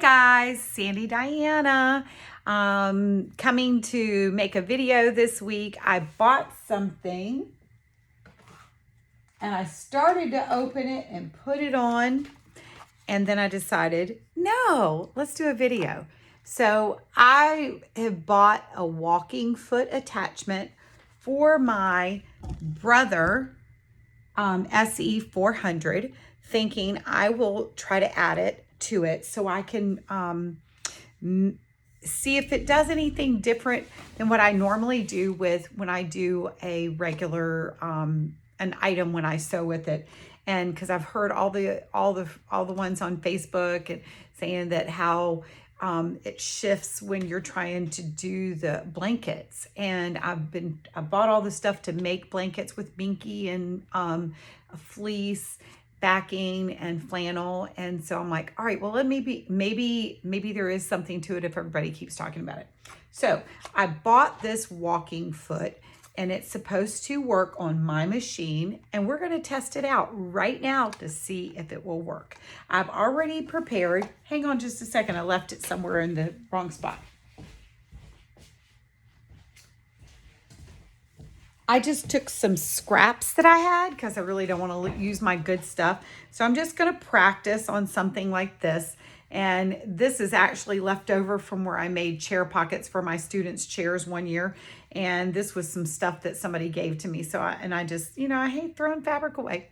guys, Sandy Diana, coming to make a video this week. I bought something and I started to open it and put it on, and then I decided, no, let's do a video. So I have bought a walking foot attachment for my brother, SE 400, thinking I will try to add it to it so I can see if it does anything different than what I normally do with when I do a regular an item when I sew with it. And because I've heard all the ones on Facebook and saying that how it shifts when you're trying to do the blankets. And I bought all the stuff to make blankets with Binky and a fleece backing and flannel. And so I'm like, all right, well, maybe there is something to it if everybody keeps talking about it. So I bought this walking foot, and it's supposed to work on my machine, and we're going to test it out right now to see if it will work. I've already prepared. Hang on just a second. I left it somewhere in the wrong spot. I just took some scraps that I had because I really don't want to use my good stuff. So I'm just going to practice on something like this. And this is actually left over from where I made chair pockets for my students' chairs one year. And this was some stuff that somebody gave to me. So I just, I hate throwing fabric away.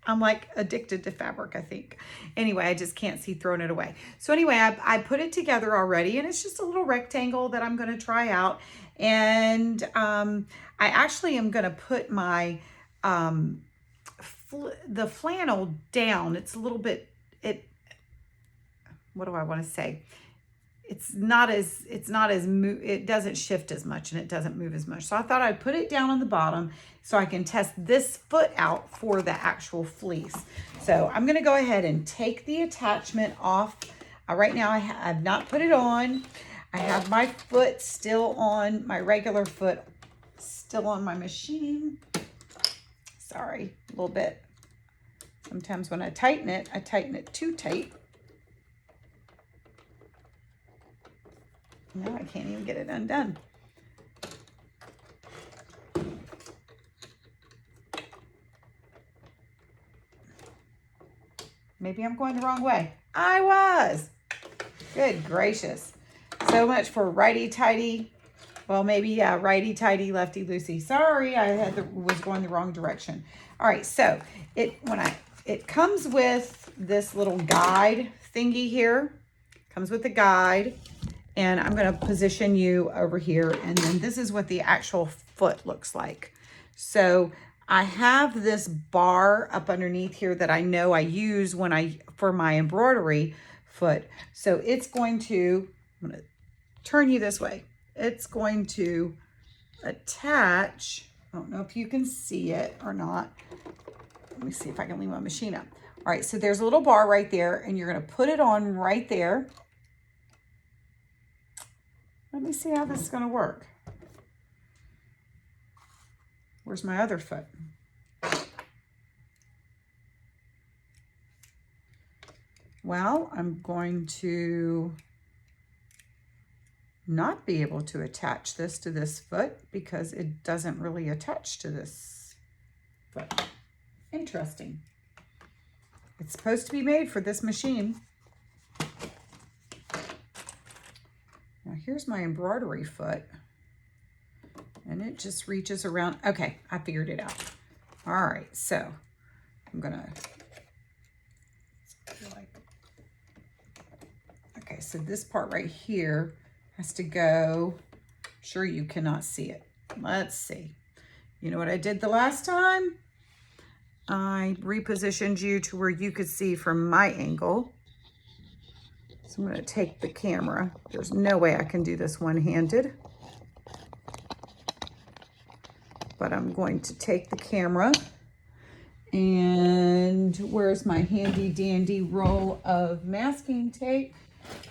I'm like addicted to fabric, I think. Anyway, I just can't see throwing it away. So anyway, I put it together already, and it's just a little rectangle that I'm going to try out. And I actually am going to put my the flannel down. It's a little bit, what do I want to say? It doesn't shift as much and it doesn't move as much. So I thought I'd put it down on the bottom so I can test this foot out for the actual fleece. So I'm going to go ahead and take the attachment off. Right now I've not put it on. I have my foot still on, my regular foot still on my machine. Sorry, a little bit. Sometimes when I tighten it too tight. No, I can't even get it undone. Maybe I'm going the wrong way. I was. Good gracious. So much for righty-tighty. Well, maybe, yeah, righty-tighty, lefty-loosey. Sorry, was going the wrong direction. All right, so it comes with this little guide thingy here. Comes with a guide. And I'm going to position you over here. And then this is what the actual foot looks like. So I have this bar up underneath here that I know I use for my embroidery foot. So it's going to, I'm going to turn you this way. It's going to attach. I don't know if you can see it or not. Let me see if I can leave my machine up. All right, so there's a little bar right there, and you're going to put it on right there. Let me see how this is going to work. Where's my other foot? Well, I'm going to not be able to attach this to this foot because it doesn't really attach to this foot. Interesting. It's supposed to be made for this machine. Now here's my embroidery foot, and it just reaches around. Okay, I figured it out. All right, so I'm gonna, okay, so this part right here has to go. Sure, you cannot see it. Let's see. You know what I did the last time? I repositioned you to where you could see from my angle. So I'm going to take the camera. There's no way I can do this one-handed. But I'm going to take the camera. And where's my handy dandy roll of masking tape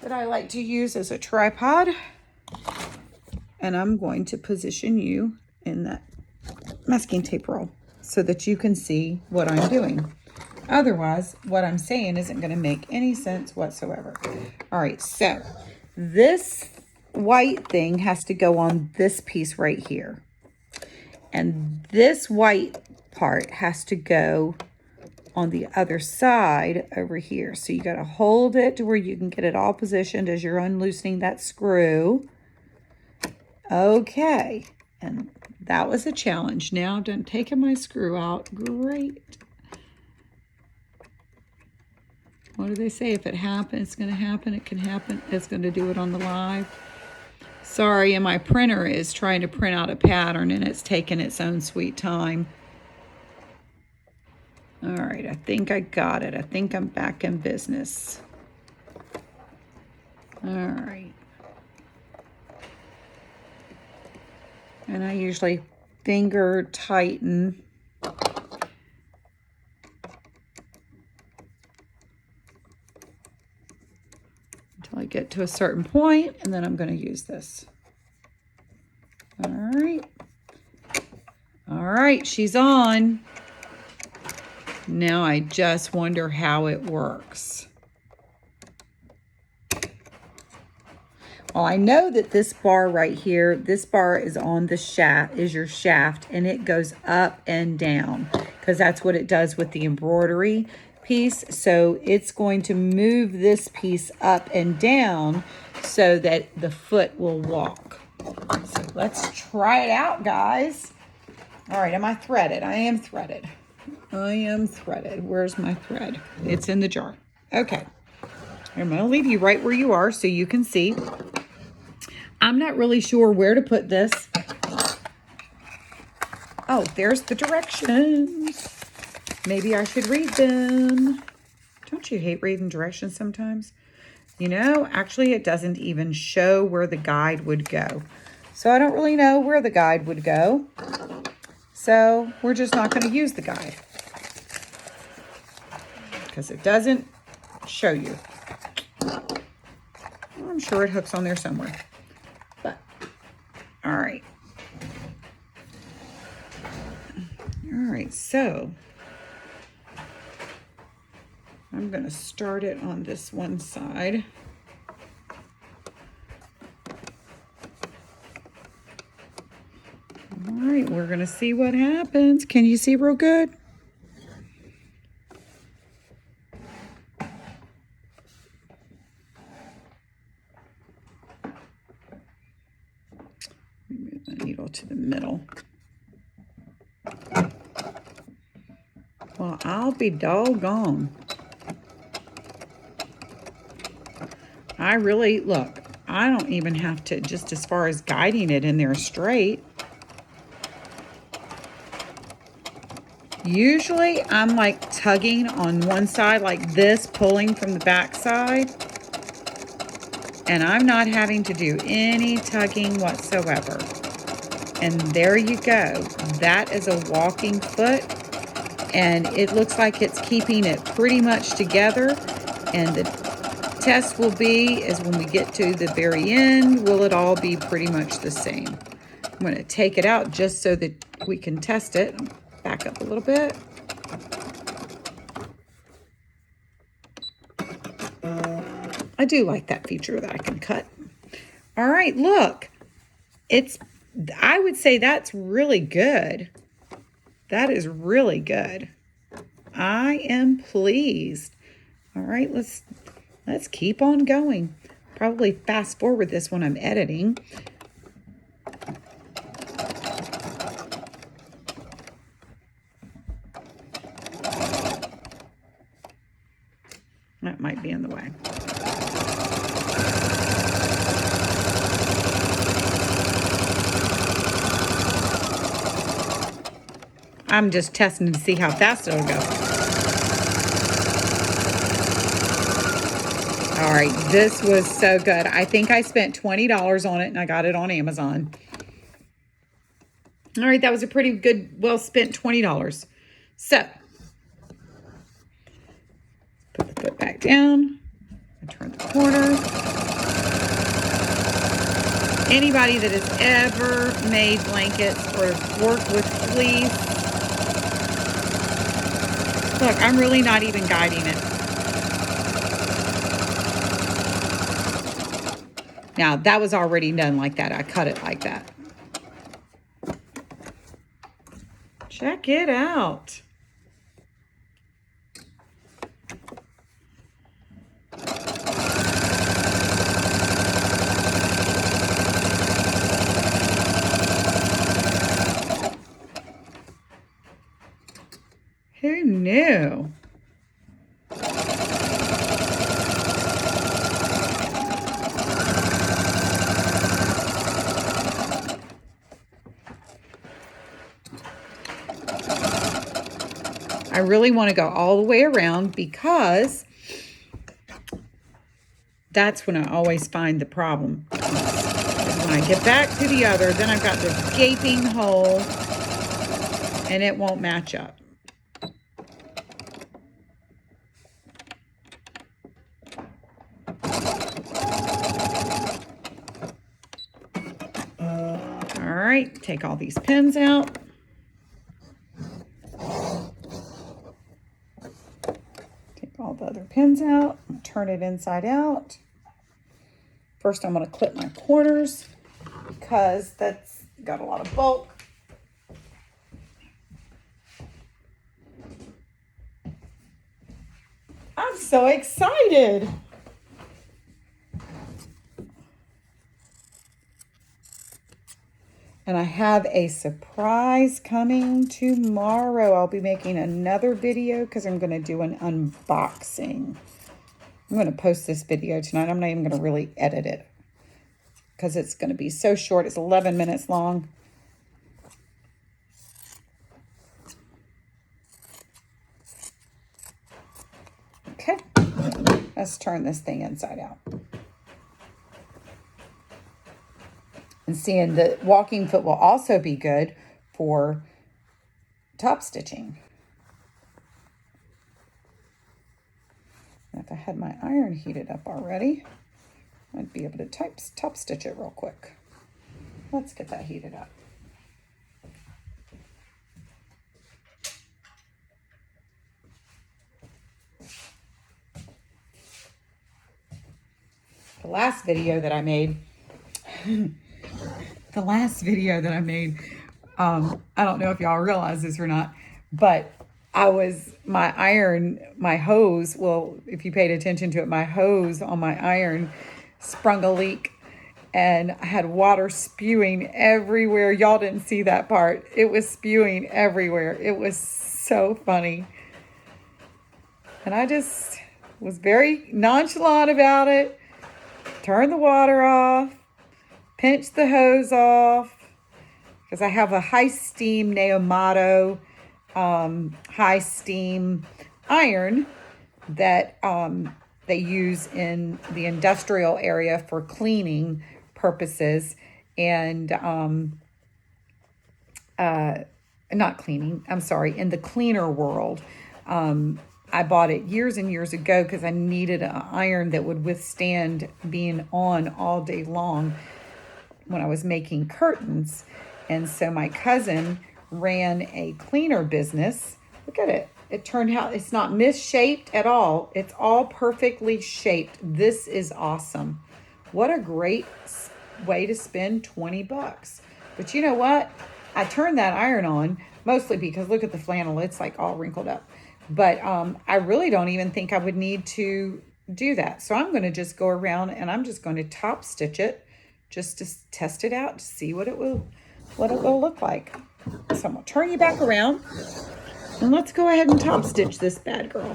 that I like to use as a tripod? And I'm going to position you in that masking tape roll so that you can see what I'm doing. Otherwise, what I'm saying isn't going to make any sense whatsoever. All right, so this white thing has to go on this piece right here. And this white part has to go on the other side over here. So you got to hold it to where you can get it all positioned as you're unloosening that screw. Okay, and that was a challenge. Now I've done taken my screw out. Great. What do they say? If it happens, it's going to happen. It can happen. It's going to do it on the live. Sorry, and my printer is trying to print out a pattern, and it's taking its own sweet time. All right, I think I got it. I think I'm back in business. All right. And I usually finger tighten. Until I get to a certain point, and then I'm going to use this. All right. All right, she's on. Now I just wonder how it works. Well, I know that this bar right here, this bar is on the shaft, is your shaft, and it goes up and down because that's what it does with the embroidery piece. So it's going to move this piece up and down so that the foot will walk. So let's try it out, guys. All right, am I threaded? I am threaded. I am threaded. Where's my thread? It's in the jar. Okay. I'm going to leave you right where you are so you can see. I'm not really sure where to put this. Oh, there's the directions. Maybe I should read them. Don't you hate reading directions sometimes? You know, actually it doesn't even show where the guide would go. So I don't really know where the guide would go. So we're just not going to use the guide because it doesn't show you. I'm sure it hooks on there somewhere. But, all right. All right, so I'm going to start it on this one side. All right, we're going to see what happens. Can you see real good? Move the needle to the middle. Well, I'll be doggone. I really, look, I don't even have to, just as far as guiding it in there straight. Usually I'm like tugging on one side like this, pulling from the back side. And I'm not having to do any tugging whatsoever. And there you go. That is a walking foot. And it looks like it's keeping it pretty much together. And the test will be is when we get to the very end, will it all be pretty much the same? I'm going to take it out just so that we can test it. Back up a little bit. I do like that feature that I can cut. All right, look. I would say that's really good. That is really good. I am pleased. All right, let's keep on going. Probably fast forward this when I'm editing. That might be in the way. I'm just testing to see how fast it'll go. All right, this was so good. I think I spent $20 on it and I got it on Amazon. All right, that was a pretty good, well spent $20. So, put the foot back down. I turn the corner. Anybody that has ever made blankets or worked with fleece Look, I'm really not even guiding it. Now, that was already done like that. I cut it like that. Check it out. Who knew? I really want to go all the way around because that's when I always find the problem. When I get back to the other, then I've got this gaping hole and it won't match up. All right, take all these pins out. Take all the other pins out and turn it inside out. First, I'm going to clip my corners because that's got a lot of bulk. I'm so excited. And I have a surprise coming tomorrow. I'll be making another video because I'm going to do an unboxing. I'm going to post this video tonight. I'm not even going to really edit it because it's going to be so short. It's 11 minutes long. Okay, let's turn this thing inside out. And seeing the walking foot will also be good for top stitching. If I had my iron heated up already, I'd be able to top stitch it real quick. Let's get that heated up. The last video that I made, I don't know if y'all realize this or not, but my hose, well, if you paid attention to it, my hose on my iron sprung a leak and I had water spewing everywhere. Y'all didn't see that part. It was spewing everywhere. It was so funny. And I just was very nonchalant about it. Turned the water off, pinched the hose off, because I have a high steam Neomato high steam iron that they use in the industrial area for cleaning purposes and not cleaning, I'm sorry, in the cleaner world. I bought it years and years ago because I needed an iron that would withstand being on all day long when I was making curtains. And so my cousin ran a cleaner business. Look at it. It turned out it's not misshaped at all. It's all perfectly shaped. This is awesome. What a great way to spend 20 bucks. But you know what? I turned that iron on mostly because look at the flannel. It's like all wrinkled up. But I really don't even think I would need to do that. So I'm going to just go around and I'm just going to top stitch it just to test it out to see what it will look like. So I'm going to turn you back around and let's go ahead and top stitch this bad girl.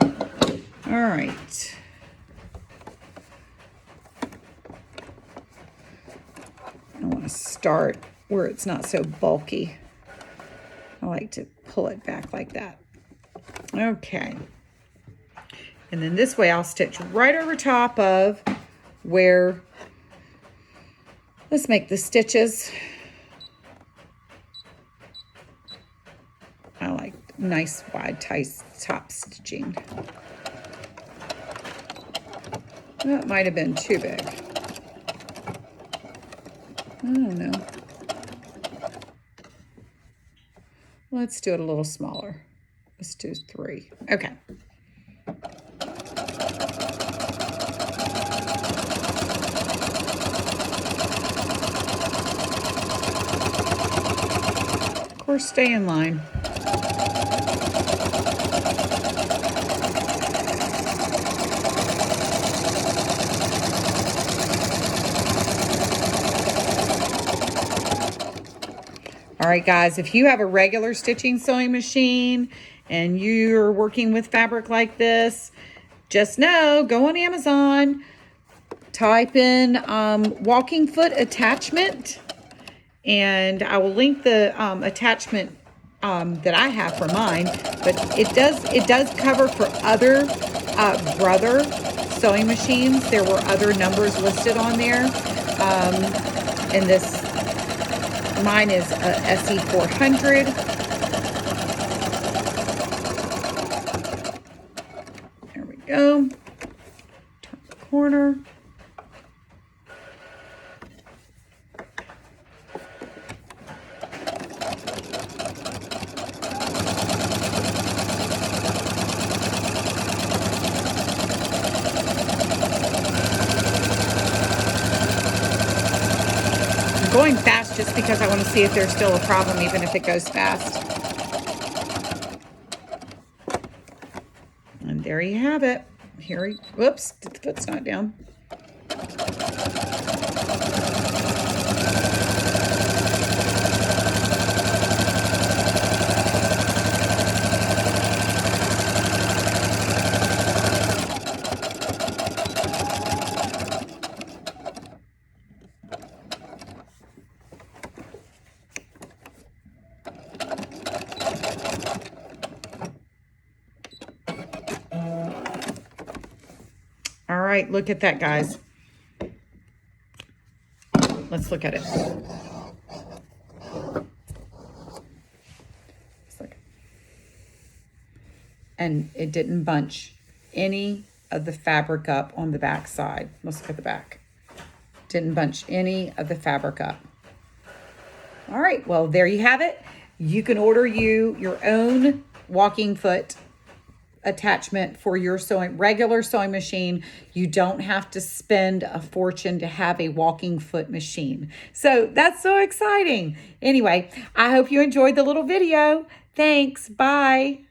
All right. I want to start where it's not so bulky. I like to pull it back like that. Okay. And then this way I'll stitch right over top of where, let's make the stitches. I like nice wide top stitching. That might have been too big. I don't know. Let's do it a little smaller. Let's do 3. Okay. Of course, stay in line. All right, guys, if you have a regular stitching sewing machine and you're working with fabric like this, just know, go on Amazon, type in walking foot attachment, and I will link the attachment that I have for mine, but it does cover for other Brother sewing machines. There were other numbers listed on there, and this, mine is a SE400. There we go. Turn the corner. I'm going fast just because I want to see if there's still a problem, even if it goes fast. And there you have it. Here, whoops, the foot's not down. All right, look at that, guys. Let's look at it. And it didn't bunch any of the fabric up on the back side. Let's look at the back. Didn't bunch any of the fabric up. All right, well, there you have it. You can order your own walking foot attachment for your regular sewing machine. You don't have to spend a fortune to have a walking foot machine. So that's so exciting. Anyway, I hope you enjoyed the little video. Thanks. Bye.